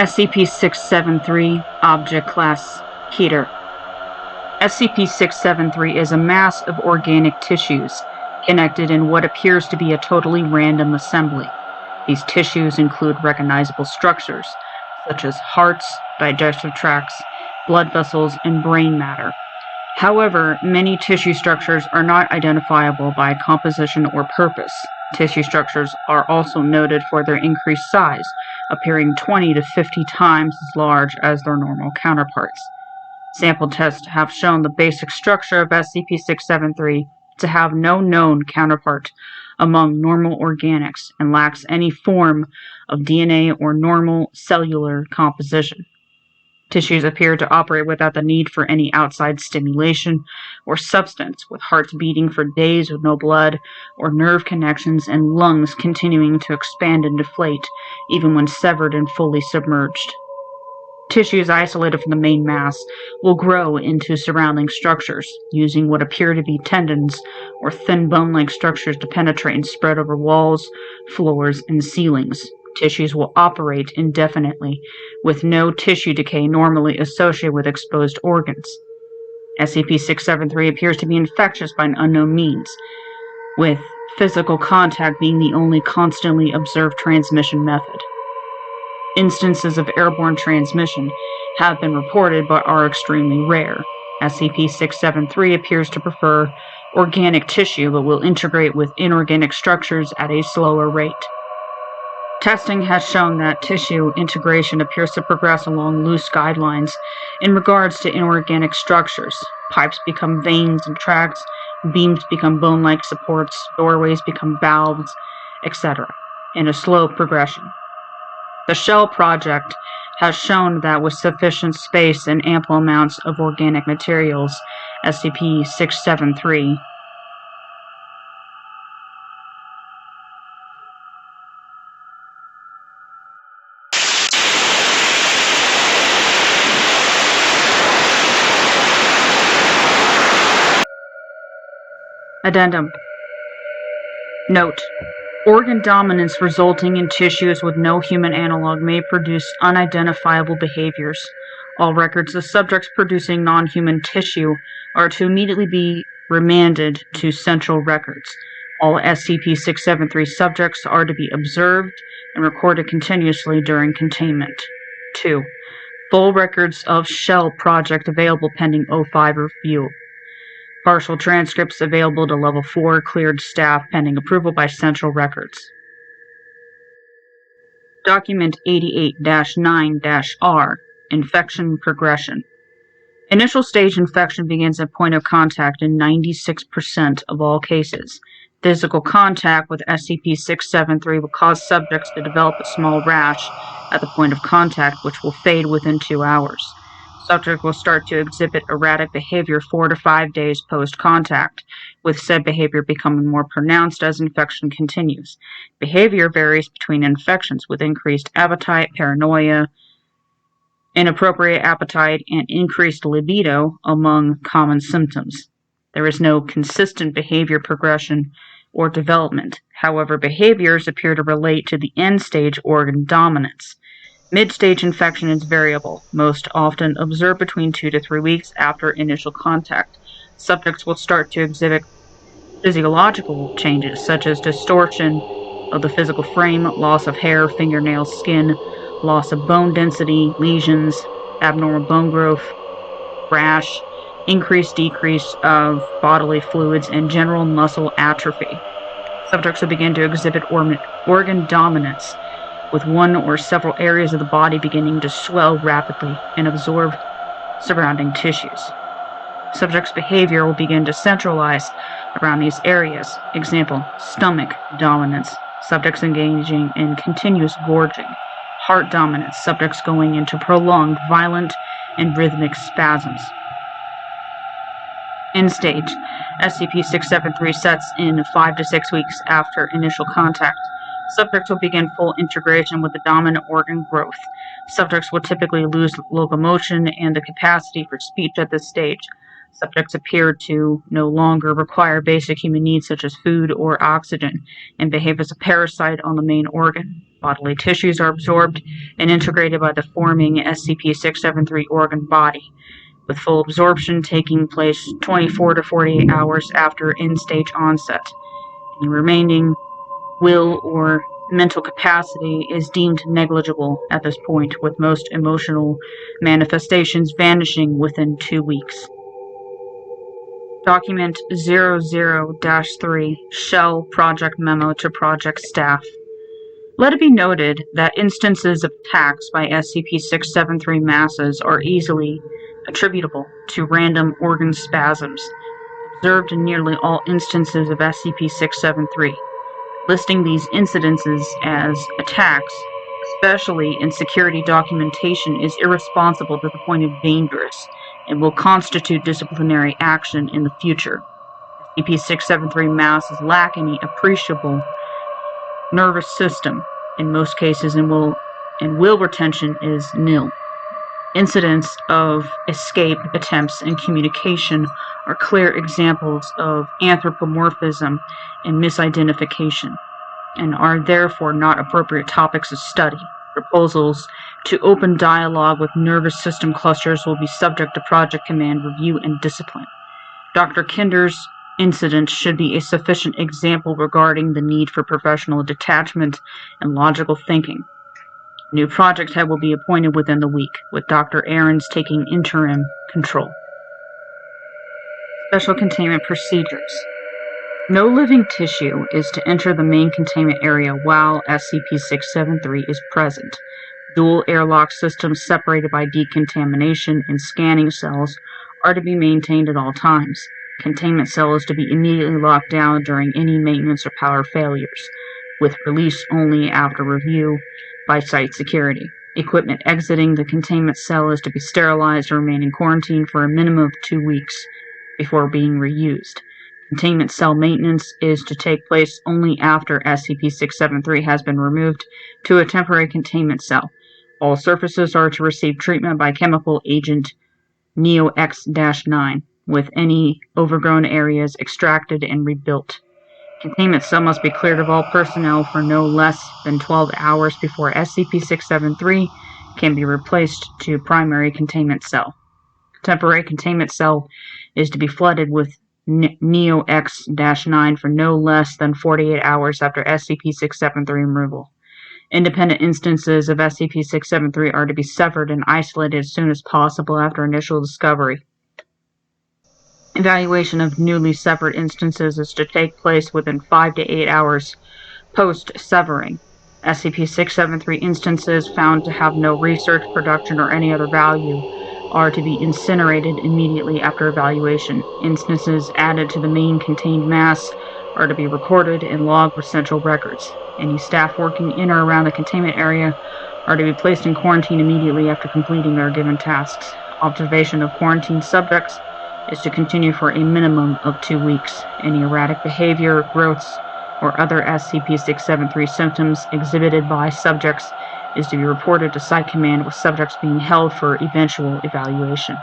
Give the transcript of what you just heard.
SCP-673 Object Class Keter. SCP-673 is a mass of organic tissues connected in what appears to be a totally random assembly. These tissues include recognizable structures, such as hearts, digestive tracts, blood vessels, and brain matter. However, many tissue structures are not identifiable by composition or purpose. Tissue structures are also noted for their increased size, appearing 20 to 50 times as large as their normal counterparts. Sample tests have shown the basic structure of SCP-673 to have no known counterpart among normal organics and lacks any form of DNA or normal cellular composition. Tissues appear to operate without the need for any outside stimulation or substance, with hearts beating for days with no blood or nerve connections and lungs continuing to expand and deflate even when severed and fully submerged. Tissues isolated from the main mass will grow into surrounding structures, using what appear to be tendons or thin bone-like structures to penetrate and spread over walls, floors, and ceilings. Tissues will operate indefinitely, with no tissue decay normally associated with exposed organs. SCP-673 appears to be infectious by an unknown means, with physical contact being the only constantly observed transmission method. Instances of airborne transmission have been reported but are extremely rare. SCP-673 appears to prefer organic tissue but will integrate with inorganic structures at a slower rate. Testing has shown that tissue integration appears to progress along loose guidelines in regards to inorganic structures. Pipes become veins and tracts, beams become bone-like supports, doorways become valves, etc., in a slow progression. The Shell Project has shown that with sufficient space and ample amounts of organic materials, SCP-673 Addendum. Note: organ dominance resulting in tissues with no human analog may produce unidentifiable behaviors. All records of subjects producing non-human tissue are to immediately be remanded to Central Records. All SCP-673 subjects are to be observed and recorded continuously during containment. 2. Full records of Shell Project available pending O5 review. Partial transcripts available to Level 4 cleared staff pending approval by Central Records. Document 88-9-R. Infection Progression. Initial stage infection begins at point of contact in 96% of all cases. Physical contact with SCP-673 will cause subjects to develop a small rash at the point of contact, which will fade within 2 hours. Subject will start to exhibit erratic behavior 4 to 5 days post-contact, with said behavior becoming more pronounced as infection continues. Behavior varies between infections, with increased appetite, paranoia, inappropriate appetite, and increased libido among common symptoms. There is no consistent behavior progression or development. However, behaviors appear to relate to the end-stage organ dominance. Mid-stage infection is variable, most often observed between 2 to 3 weeks after initial contact. Subjects will start to exhibit physiological changes such as distortion of the physical frame, loss of hair, fingernails, skin, loss of bone density, lesions, abnormal bone growth, rash, decrease of bodily fluids, and general muscle atrophy. Subjects will begin to exhibit organ dominance, with one or several areas of the body beginning to swell rapidly and absorb surrounding tissues. Subject's behavior will begin to centralize around these areas. Example: stomach dominance, subjects engaging in continuous gorging. Heart dominance, subjects going into prolonged, violent, and rhythmic spasms. End stage: SCP-673 sets in 5 to 6 weeks after initial contact. Subjects will begin full integration with the dominant organ growth. Subjects will typically lose locomotion and the capacity for speech at this stage. Subjects appear to no longer require basic human needs such as food or oxygen, and behave as a parasite on the main organ. Bodily tissues are absorbed and integrated by the forming SCP-673 organ body, with full absorption taking place 24 to 48 hours after end-stage onset. Any remaining will or mental capacity is deemed negligible at this point, with most emotional manifestations vanishing within 2 weeks. Document 00-3 Shell Project Memo to Project Staff. Let it be noted that instances of attacks by SCP-673 masses are easily attributable to random organ spasms observed in nearly all instances of SCP-673. Listing these incidences as attacks, especially in security documentation, is irresponsible to the point of dangerous and will constitute disciplinary action in the future. SCP-673 masses lack any appreciable nervous system in most cases, and will retention is nil. Incidents of escape attempts and communication are clear examples of anthropomorphism and misidentification, and are therefore not appropriate topics of study. Proposals to open dialogue with nervous system clusters will be subject to Project Command review and discipline. Dr. Kinder's incident should be a sufficient example regarding the need for professional detachment and logical thinking. A new project head will be appointed within the week, with Dr. Ahrens taking interim control. Special containment procedures. No living tissue is to enter the main containment area while SCP-673 is present. Dual airlock systems separated by decontamination and scanning cells are to be maintained at all times. Containment cell is to be immediately locked down during any maintenance or power failures, with release only after review by site security. Equipment exiting the containment cell is to be sterilized and remain in quarantine for a minimum of 2 weeks before being reused. Containment cell maintenance is to take place only after SCP-673 has been removed to a temporary containment cell. All surfaces are to receive treatment by chemical agent Neo-X-9, with any overgrown areas extracted and rebuilt. Containment cell must be cleared of all personnel for no less than 12 hours before SCP-673 can be replaced to primary containment cell. Temporary containment cell is to be flooded with Neo-X-9 for no less than 48 hours after SCP-673 removal. Independent instances of SCP-673 are to be severed and isolated as soon as possible after initial discovery. Evaluation of newly severed instances is to take place within 5 to 8 hours post-severing. SCP-673 instances found to have no research, production, or any other value are to be incinerated immediately after evaluation. Instances added to the main contained mass are to be recorded and logged with central records. Any staff working in or around the containment area are to be placed in quarantine immediately after completing their given tasks. Observation of quarantined subjects is to continue for a minimum of 2 weeks. Any erratic behavior, growths, or other SCP-673 symptoms exhibited by subjects is to be reported to Site Command, with subjects being held for eventual evaluation.